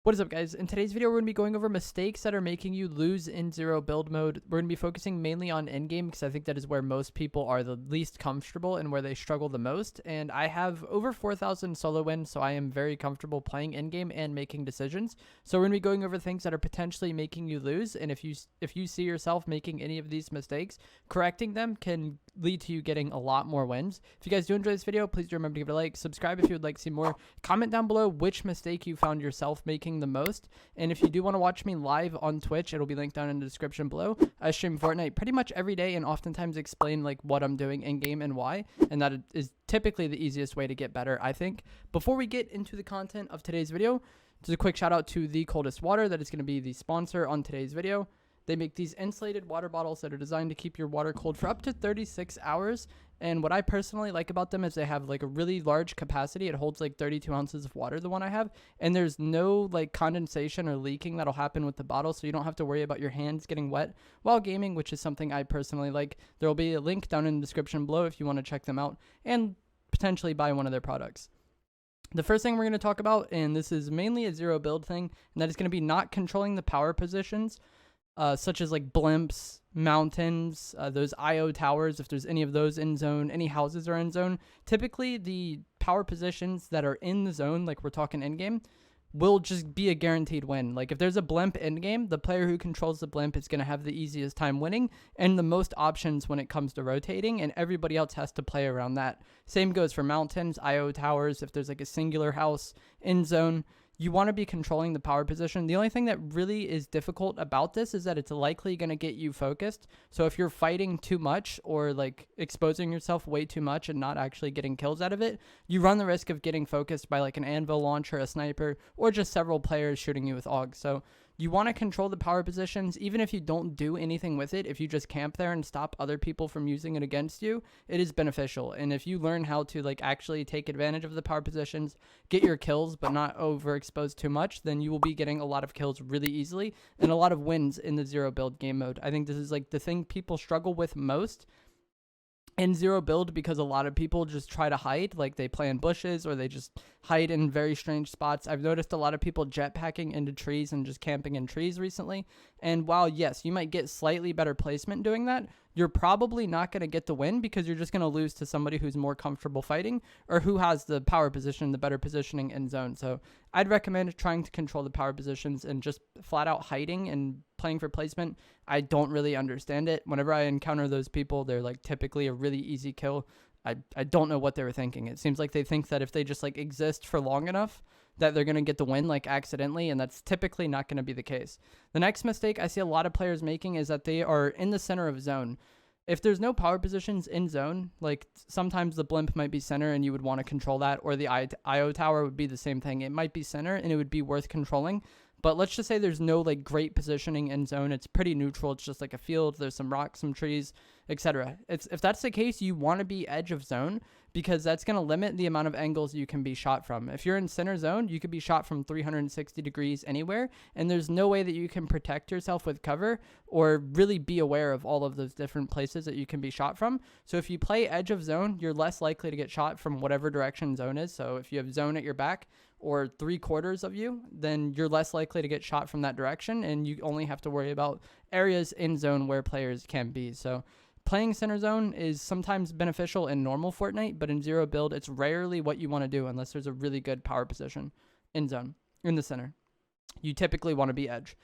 What is up, guys? In today's video, we're going to be going over mistakes that are making you lose in zero build mode. We're going to be focusing mainly on endgame because I think that is where most people are the least comfortable and where they struggle the most. And I have over 4,000 solo wins, so I am very comfortable playing endgame and making decisions. So we're going to be going over things that are potentially making you lose. And if you see yourself making any of these mistakes, correcting them can lead to you getting a lot more wins. If you guys do enjoy this video, please do remember to give it a like, subscribe if you would like to see more, comment down below which mistake you found yourself making the most. And if you do want to watch me live on Twitch, it'll be linked down in the description below. I stream Fortnite pretty much every day and oftentimes explain like what I'm doing in game and why, and that is typically the easiest way to get better, I think. Before we get into the content of today's video, just a quick shout out to the Coldest Water that is going to be the sponsor on today's video. They make these insulated water bottles that are designed to keep your water cold for up to 36 hours. And what I personally like about them is they have like a really large capacity. It holds like 32 ounces of water, the one I have. And there's no like condensation or leaking that'll happen with the bottle. So you don't have to worry about your hands getting wet while gaming, which is something I personally like. There will be a link down in the description below if you want to check them out and potentially buy one of their products. The first thing we're going to talk about, and this is mainly a zero build thing, and that is going to be not controlling the power positions. Such as like blimps, mountains, those IO towers, if there's any of those in zone, any houses are in zone. Typically, the power positions that are in the zone, like we're talking end game, will just be a guaranteed win. Like if there's a blimp end game, the player who controls the blimp is going to have the easiest time winning and the most options when it comes to rotating, and everybody else has to play around that. Same goes for mountains, IO towers. If there's like a singular house in zone, you want to be controlling the power position. The only thing that really is difficult about this is that it's likely going to get you focused. So if you're fighting too much or like exposing yourself way too much and not actually getting kills out of it, you run the risk of getting focused by like an anvil launcher, a sniper, or just several players shooting you with AUG. So you want to control the power positions, even if you don't do anything with it. If you just camp there and stop other people from using it against you, it is beneficial. And if you learn how to like actually take advantage of the power positions, get your kills, but not overexpose too much, then you will be getting a lot of kills really easily and a lot of wins in the zero build game mode. I think this is like the thing people struggle with most in zero build, because a lot of people just try to hide, like they play in bushes or they just hide in very strange spots. I've noticed a lot of people jetpacking into trees and just camping in trees recently. And while yes, you might get slightly better placement doing that, you're probably not going to get the win because you're just going to lose to somebody who's more comfortable fighting or who has the power position, the better positioning in zone. So I'd recommend trying to control the power positions and just flat out hiding and playing for placement. I don't really understand it. Whenever I encounter those people, they're like typically a really easy kill. I don't know what they were thinking. It seems like they think that if they just like exist for long enough that they're going to get the win like accidentally, and that's typically not going to be the case. The next mistake I see a lot of players making is that they are in the center of zone. If there's no power positions in zone, like sometimes the blimp might be center and you would want to control that, or the IO tower would be the same thing. It might be center and it would be worth controlling. But let's just say there's no like great positioning in zone. It's pretty neutral. It's just like a field. There's some rocks, some trees, etc. If that's the case, you want to be edge of zone because that's going to limit the amount of angles you can be shot from. If you're in center zone, you could be shot from 360 degrees anywhere, and there's no way that you can protect yourself with cover or really be aware of all of those different places that you can be shot from. So if you play edge of zone, you're less likely to get shot from whatever direction zone is. So if you have zone at your back or 3/4 of you, then you're less likely to get shot from that direction, and you only have to worry about areas in zone where players can be. So playing center zone is sometimes beneficial in normal Fortnite, but in zero build, it's rarely what you want to do unless there's a really good power position in zone, in the center. You typically want to be edge.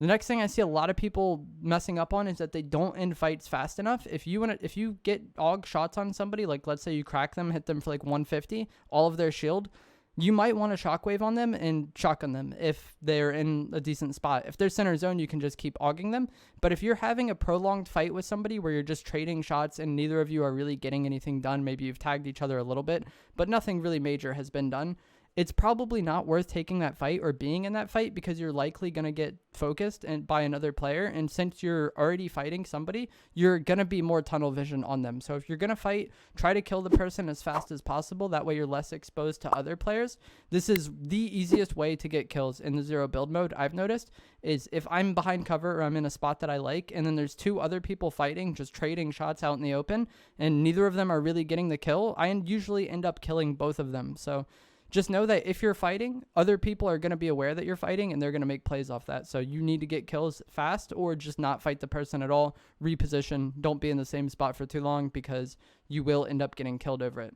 The next thing I see a lot of people messing up on is that they don't end fights fast enough. If you get AUG shots on somebody, like let's say you crack them, hit them for like 150, all of their shield, you might want to shockwave on them and shotgun them if they're in a decent spot. If they're center zone, you can just keep AUGing them. But if you're having a prolonged fight with somebody where you're just trading shots and neither of you are really getting anything done, maybe you've tagged each other a little bit, but nothing really major has been done, it's probably not worth taking that fight or being in that fight because you're likely going to get focused by another player. And since you're already fighting somebody, you're going to be more tunnel vision on them. So if you're going to fight, try to kill the person as fast as possible. That way you're less exposed to other players. This is the easiest way to get kills in the zero build mode, I've noticed, is if I'm behind cover or I'm in a spot that I like, and then there's two other people fighting, just trading shots out in the open, and neither of them are really getting the kill, I usually end up killing both of them. So just know that if you're fighting, other people are going to be aware that you're fighting and they're going to make plays off that. So you need to get kills fast or just not fight the person at all. Reposition. Don't be in the same spot for too long because you will end up getting killed over it.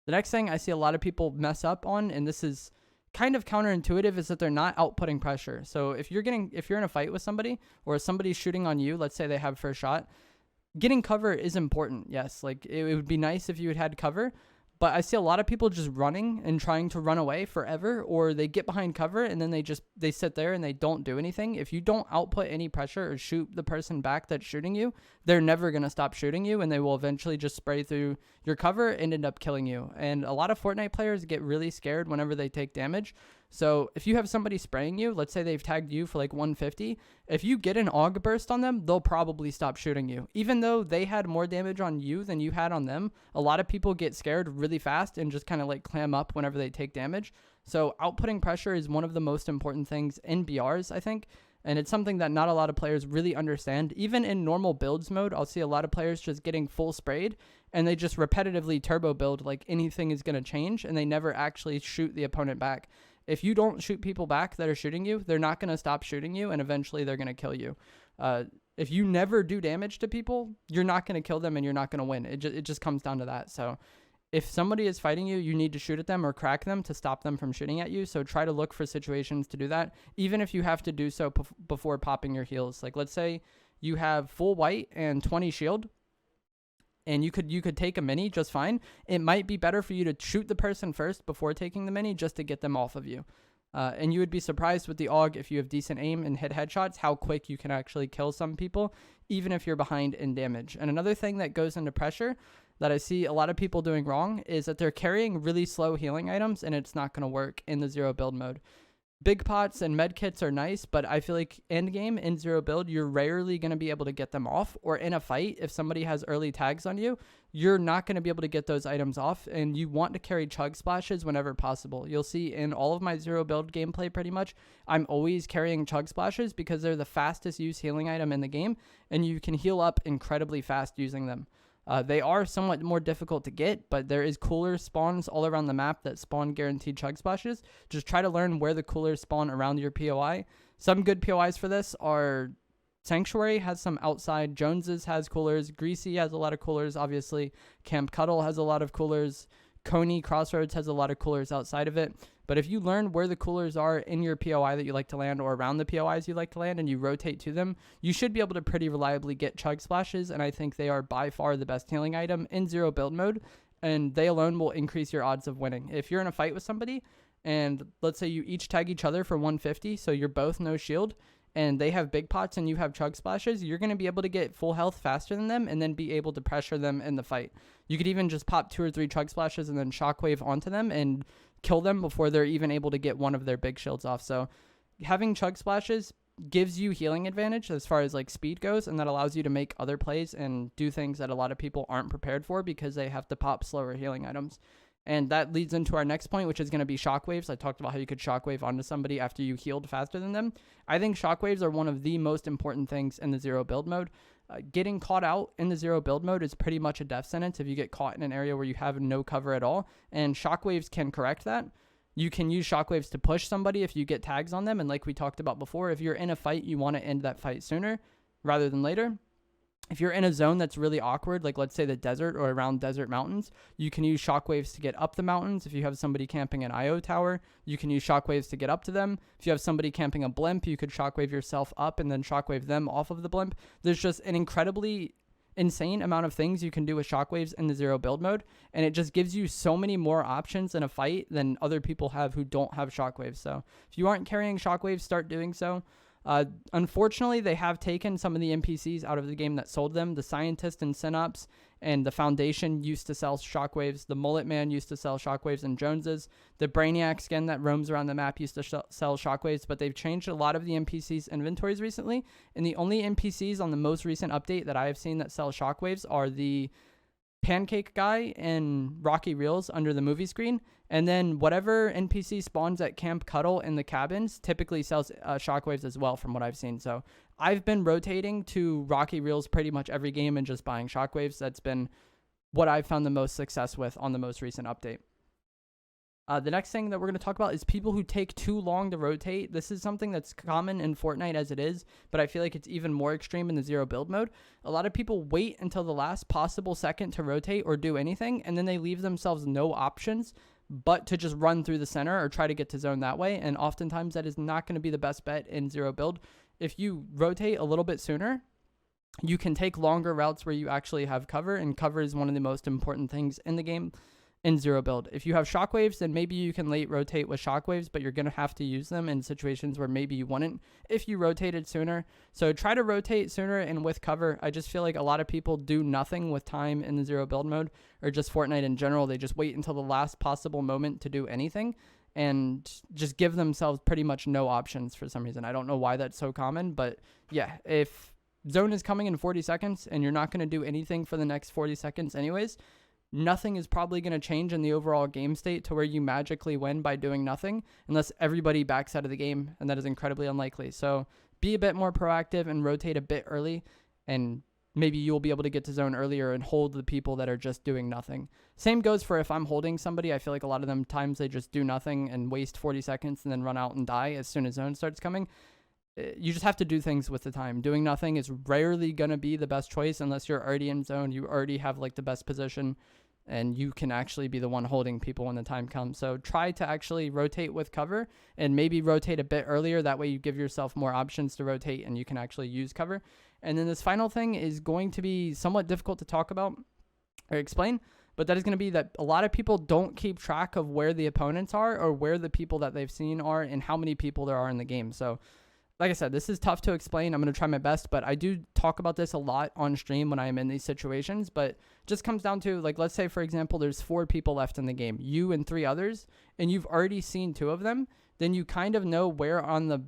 The next thing I see a lot of people mess up on, and this is kind of counterintuitive, is that they're not outputting pressure. So if you're in a fight with somebody or somebody's shooting on you, let's say they have first shot, getting cover is important. Yes, like it would be nice if you had cover, but I see a lot of people just running and trying to run away forever, or they get behind cover and then they sit there and they don't do anything. If you don't output any pressure or shoot the person back that's shooting you, they're never going to stop shooting you, and they will eventually just spray through your cover and end up killing you. And a lot of Fortnite players get really scared whenever they take damage. So if you have somebody spraying you, let's say they've tagged you for like 150, if you get an AUG burst on them, they'll probably stop shooting you. Even though they had more damage on you than you had on them, a lot of people get scared really fast and just kind of like clam up whenever they take damage. So outputting pressure is one of the most important things in BRs, I think. And it's something that not a lot of players really understand. Even in normal builds mode, I'll see a lot of players just getting full sprayed and they just repetitively turbo build like anything is going to change, and they never actually shoot the opponent back. If you don't shoot people back that are shooting you, they're not going to stop shooting you, and eventually they're going to kill you. If you never do damage to people, you're not going to kill them and you're not going to win. It just comes down to that. So if somebody is fighting you, you need to shoot at them or crack them to stop them from shooting at you. So try to look for situations to do that, even if you have to do so before popping your heals. Like let's say you have full white and 20 shield, and you could take a mini just fine. It might be better for you to shoot the person first before taking the mini just to get them off of you. And you would be surprised with the AUG, if you have decent aim and hit headshots, how quick you can actually kill some people, even if you're behind in damage. And another thing that goes into pressure that I see a lot of people doing wrong is that they're carrying really slow healing items, and it's not going to work in the zero build mode. Big pots and med kits are nice, but I feel like end game in zero build, you're rarely going to be able to get them off. Or in a fight, if somebody has early tags on you, you're not going to be able to get those items off, and you want to carry chug splashes whenever possible. You'll see in all of my zero build gameplay pretty much, I'm always carrying chug splashes because they're the fastest use healing item in the game, and you can heal up incredibly fast using them. They are somewhat more difficult to get, but there is cooler spawns all around the map that spawn guaranteed chug splashes. Just try to learn where the coolers spawn around your POI. Some good POIs for this are Sanctuary has some outside, Jones's has coolers, Greasy has a lot of coolers, obviously. Camp Cuddle has a lot of coolers, Coney Crossroads has a lot of coolers outside of it. But if you learn where the coolers are in your POI that you like to land or around the POIs you like to land and you rotate to them, you should be able to pretty reliably get chug splashes, and I think they are by far the best healing item in zero build mode, and they alone will increase your odds of winning. If you're in a fight with somebody and let's say you each tag each other for 150, so you're both no shield, and they have big pots and you have chug splashes, you're going to be able to get full health faster than them and then be able to pressure them in the fight. You could even just pop 2 or 3 chug splashes and then shockwave onto them and kill them before they're even able to get one of their big shields off. So having chug splashes gives you healing advantage as far as like speed goes, and that allows you to make other plays and do things that a lot of people aren't prepared for because they have to pop slower healing items. And that leads into our next point, which is going to be shockwaves. I talked about how you could shockwave onto somebody after you healed faster than them. I think shockwaves are one of the most important things in the zero build mode. Getting caught out in the zero build mode is pretty much a death sentence if you get caught in an area where you have no cover at all. And shockwaves can correct that. You can use shockwaves to push somebody if you get tags on them. And like we talked about before, if you're in a fight, you want to end that fight sooner rather than later. If you're in a zone that's really awkward, like let's say the desert or around desert mountains, you can use shockwaves to get up the mountains. If you have somebody camping an IO tower, you can use shockwaves to get up to them. If you have somebody camping a blimp, you could shockwave yourself up and then shockwave them off of the blimp. There's just an incredibly insane amount of things you can do with shockwaves in the zero build mode, and it just gives you so many more options in a fight than other people have who don't have shockwaves. So if you aren't carrying shockwaves, start doing so. Unfortunately, they have taken some of the NPCs out of the game that sold them. The Scientist and Synops and the Foundation used to sell shockwaves. The Mullet Man used to sell shockwaves and Joneses. The Brainiac skin that roams around the map used to sell shockwaves, but they've changed a lot of the NPCs' inventories recently. And the only NPCs on the most recent update that I have seen that sell shockwaves are the Pancake Guy and Rocky Reels under the movie screen. And then whatever NPC spawns at Camp Cuddle in the cabins typically sells shockwaves as well from what I've seen. So I've been rotating to Rocky Reels pretty much every game and just buying shockwaves. That's been what I've found the most success with on the most recent update. The next thing that we're going to talk about is people who take too long to rotate. This is something that's common in Fortnite as it is, but I feel like it's even more extreme in the zero build mode. A lot of people wait until the last possible second to rotate or do anything, and then they leave themselves no options but to just run through the center or try to get to zone that way. And oftentimes that is not going to be the best bet in zero build. If you rotate a little bit sooner, you can take longer routes where you actually have cover, and cover is one of the most important things in the game in zero build. If you have shockwaves, then maybe you can late rotate with shockwaves, but you're going to have to use them in situations where maybe you wouldn't if you rotated sooner. So try to rotate sooner and with cover. I just feel like a lot of people do nothing with time in the zero build mode, or just Fortnite in general. They just wait until the last possible moment to do anything and just give themselves pretty much no options for some reason. I don't know why that's so common, but yeah, if zone is coming in 40 seconds and you're not going to do anything for the next 40 seconds anyways, nothing is probably going to change in the overall game state to where you magically win by doing nothing, unless everybody backs out of the game, and that is incredibly unlikely. So be a bit more proactive and rotate a bit early, and maybe you'll be able to get to zone earlier and hold the people that are just doing nothing. Same goes for if I'm holding somebody. I feel like a lot of them times they just do nothing and waste 40 seconds and then run out and die as soon as zone starts coming. You just have to do things with the time. Doing nothing is rarely going to be the best choice unless you're already in zone. You already have like the best position, and you can actually be the one holding people when the time comes. So try to actually rotate with cover, and maybe rotate a bit earlier. That way you give yourself more options to rotate and you can actually use cover. And then this final thing is going to be somewhat difficult to talk about or explain, but that is going to be that a lot of people don't keep track of where the opponents are or where the people that they've seen are and how many people there are in the game. So like I said, this is tough to explain. I'm going to try my best, but I do talk about this a lot on stream when I am in these situations. But just comes down to, like, let's say, for example, there's 4 people left in the game, you and 3 others, and you've already seen 2 of them, then you kind of know where on the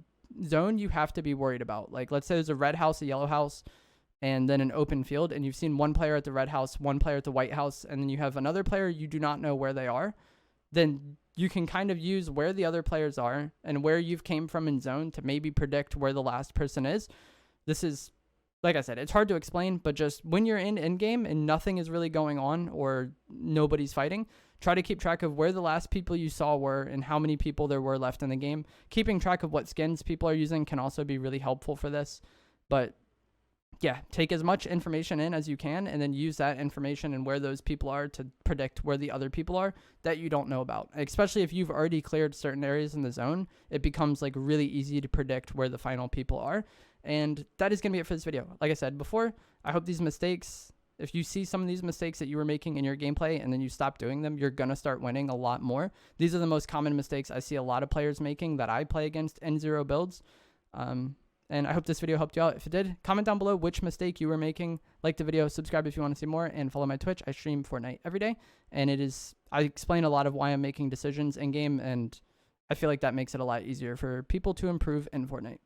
zone you have to be worried about. Like, let's say there's a red house, a yellow house, and then an open field, and you've seen 1 player at the red house, 1 player at the white house, and then you have another player you do not know where they are. Then you can kind of use where the other players are and where you've came from in zone to maybe predict where the last person is. This is, like I said, it's hard to explain, but just when you're in endgame and nothing is really going on or nobody's fighting, try to keep track of where the last people you saw were and how many people there were left in the game. Keeping track of what skins people are using can also be really helpful for this. But yeah, take as much information in as you can and then use that information and where those people are to predict where the other people are that you don't know about. Especially if you've already cleared certain areas in the zone, it becomes like really easy to predict where the final people are. And that is going to be it for this video. Like I said before, I hope these mistakes, if you see some of these mistakes that you were making in your gameplay and then you stop doing them, you're going to start winning a lot more. These are the most common mistakes I see a lot of players making that I play against in zero builds. And I hope this video helped you out. If it did, comment down below which mistake you were making. Like the video, subscribe if you want to see more, and follow my Twitch. I stream Fortnite every day, and I explain a lot of why I'm making decisions in game, and I feel like that makes it a lot easier for people to improve in Fortnite.